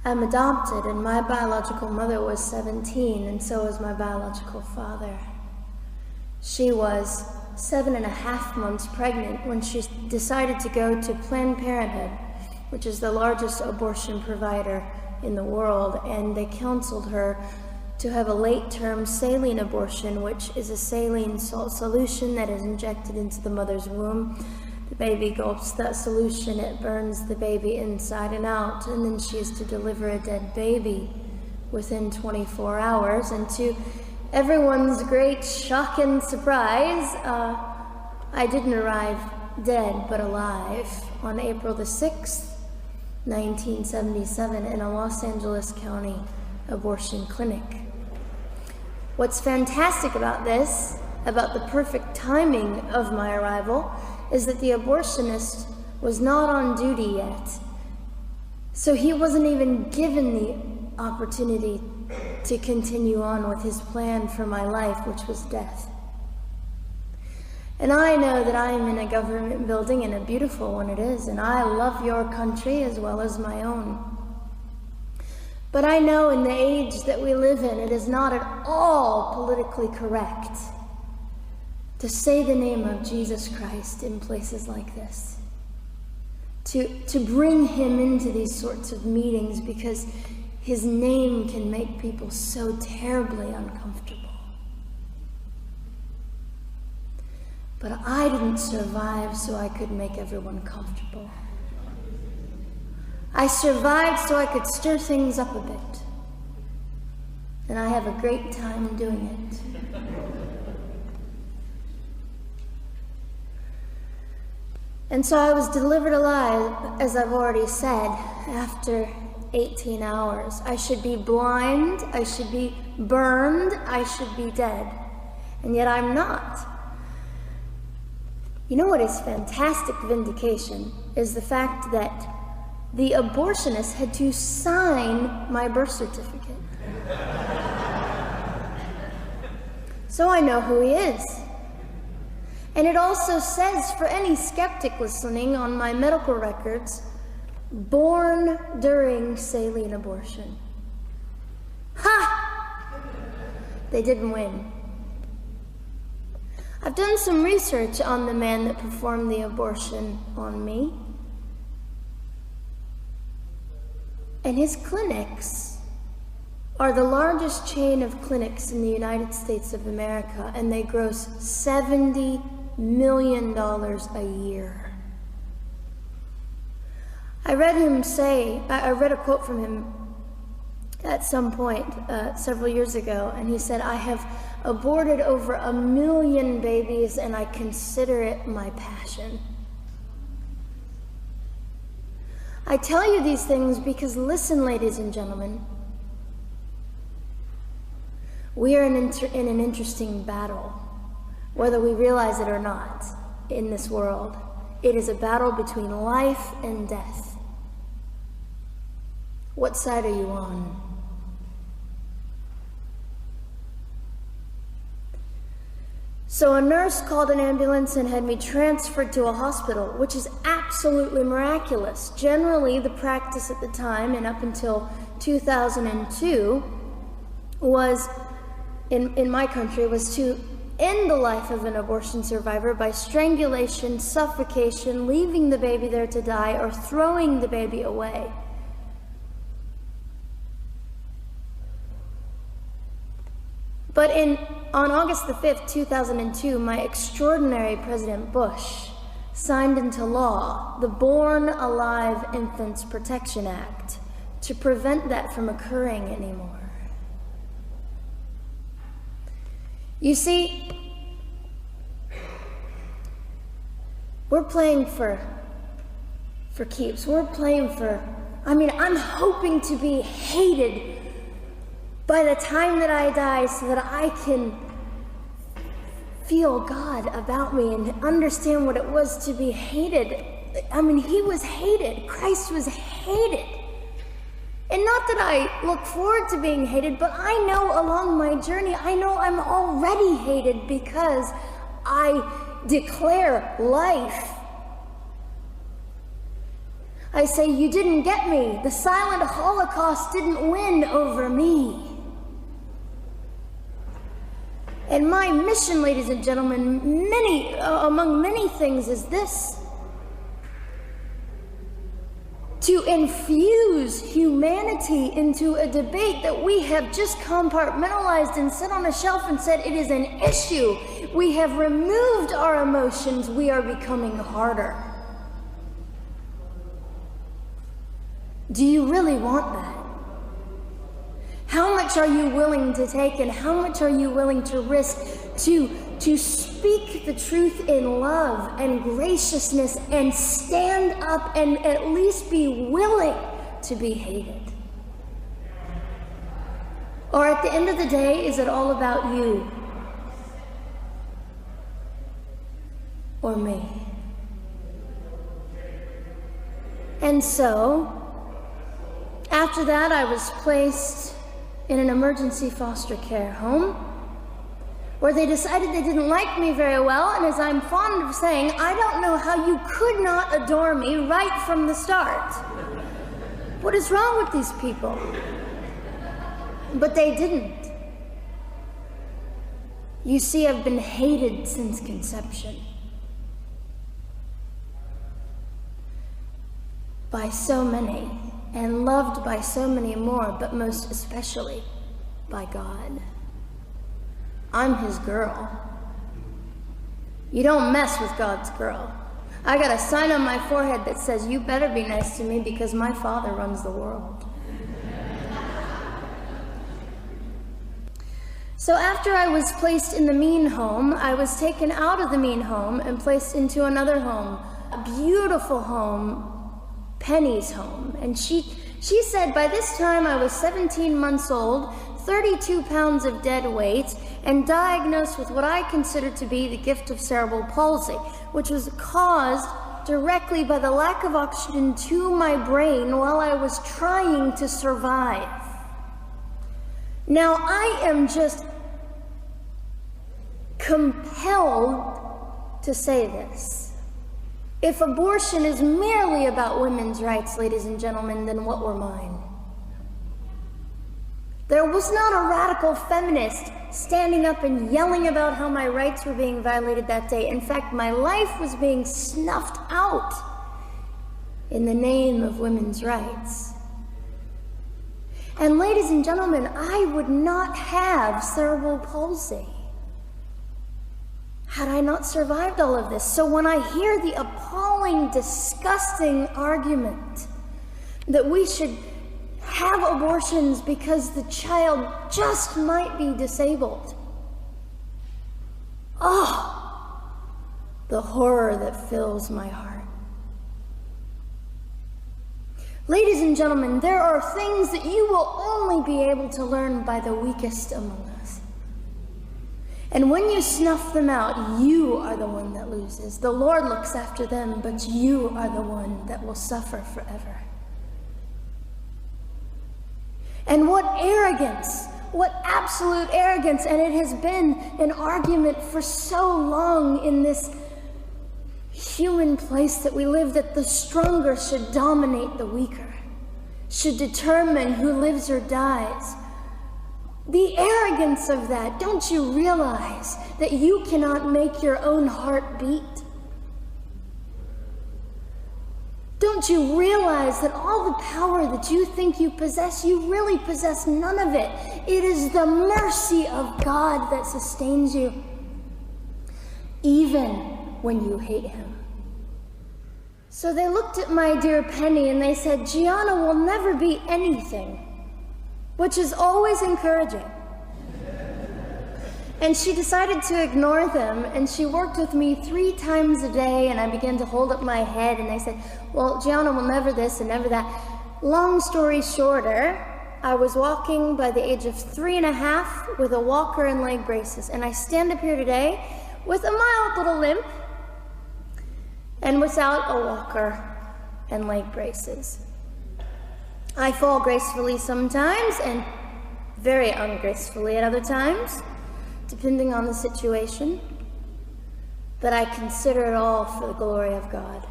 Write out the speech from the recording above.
I'm adopted, and my biological mother was 17, and so was my biological father. She was 7.5 months pregnant when she decided to go to Planned Parenthood, which is the largest abortion provider in the world, and they counseled her to have a late-term saline abortion, which is a saline salt solution that is injected into the mother's womb. The baby gulps that solution, it burns the baby inside and out, and then she is to deliver a dead baby within 24 hours. And to everyone's great shock and surprise, I didn't arrive dead but alive on April the 6th, 1977 in a Los Angeles County abortion clinic. What's fantastic about this, about the perfect timing of my arrival, is that the abortionist was not on duty yet. So he wasn't even given the opportunity to continue on with his plan for my life, which was death. And I know that I am in a government building, and a beautiful one it is, and I love your country as well as my own. But I know in the age that we live in, it is not at all politically correct to say the name of Jesus Christ in places like this. To bring him into these sorts of meetings, because his name can make people so terribly uncomfortable. But I didn't survive so I could make everyone comfortable. I survived so I could stir things up a bit. And I have a great time doing it. And so I was delivered alive, as I've already said, after 18 hours. I should be blind, I should be burned, I should be dead. And yet I'm not. You know what is fantastic vindication is the fact that the abortionist had to sign my birth certificate. So I know who he is. And it also says, for any skeptic listening, on my medical records, born during saline abortion. Ha! They didn't win. I've done some research on the man that performed the abortion on me. And his clinics are the largest chain of clinics in the United States of America, and they gross $70 million a year. I read a quote from him at some point several years ago, and he said, "I have aborted over 1 million babies, and I consider it my passion." I tell you these things because, listen, ladies and gentlemen, we are in an interesting battle, whether we realize it or not, in this world. It is a battle between life and death. What side are you on? So a nurse called an ambulance and had me transferred to a hospital, which is absolutely miraculous. Generally, the practice at the time, and up until 2002, was, in my country, was to end the life of an abortion survivor by strangulation, suffocation, leaving the baby there to die, or throwing the baby away. But on August the 5th, 2002, my extraordinary President Bush signed into law the Born Alive Infants Protection Act to prevent that from occurring anymore. You see, we're playing for keeps. We're playing for, I'm hoping to be hated by the time that I die, so that I can feel God about me and understand what it was to be hated. He was hated. Christ was hated. And not that I look forward to being hated, but I know along my journey, I know I'm already hated because I declare life. I say, you didn't get me. The silent Holocaust didn't win over me. And my mission, ladies and gentlemen, among many things, is this: to infuse humanity into a debate that we have just compartmentalized and set on a shelf and said it is an issue. We have removed our emotions. We are becoming harder. Do you really want that? How much are you willing to take, and how much are you willing to risk to speak the truth in love and graciousness and stand up and at least be willing to be hated? Or at the end of the day, is it all about you or me? And so, after that, I was placed in an emergency foster care home where they decided they didn't like me very well, and as I'm fond of saying, I don't know how you could not adore me right from the start. What is wrong with these people? But they didn't. You see, I've been hated since conception by so many, and loved by so many more, but most especially by God. I'm his girl. You don't mess with God's girl. I got a sign on my forehead that says, you better be nice to me because my Father runs the world. So after I was placed in the mean home, I was taken out of the mean home and placed into another home, a beautiful home, Penny's home. And she said by this time I was 17 months old, 32 pounds of dead weight, and diagnosed with what I considered to be the gift of cerebral palsy, which was caused directly by the lack of oxygen to my brain while I was trying to survive. Now, I am just compelled to say this. If abortion is merely about women's rights, ladies and gentlemen, then what were mine? There was not a radical feminist standing up and yelling about how my rights were being violated that day. In fact, my life was being snuffed out in the name of women's rights. And ladies and gentlemen, I would not have cerebral palsy had I not survived all of this. So when I hear the appalling, disgusting argument that we should have abortions because the child just might be disabled, oh, the horror that fills my heart. Ladies and gentlemen, there are things that you will only be able to learn by the weakest among us. And when you snuff them out, you are the one that loses. The Lord looks after them, but you are the one that will suffer forever. And what arrogance, what absolute arrogance, and it has been an argument for so long in this human place that we live, that the stronger should dominate the weaker, should determine who lives or dies. The arrogance of that, don't you realize that you cannot make your own heart beat? Don't you realize that all the power that you think you possess, you really possess none of it? It is the mercy of God that sustains you, even when you hate him. So they looked at my dear Penny and they said, Gianna will never be anything, which is always encouraging. And she decided to ignore them, and she worked with me 3 times a day, and I began to hold up my head, and they said, well, Gianna will never this and never that. Long story shorter, I was walking by the age of 3.5 with a walker and leg braces, and I stand up here today with a mild little limp and without a walker and leg braces. I fall gracefully sometimes and very ungracefully at other times, depending on the situation, but I consider it all for the glory of God.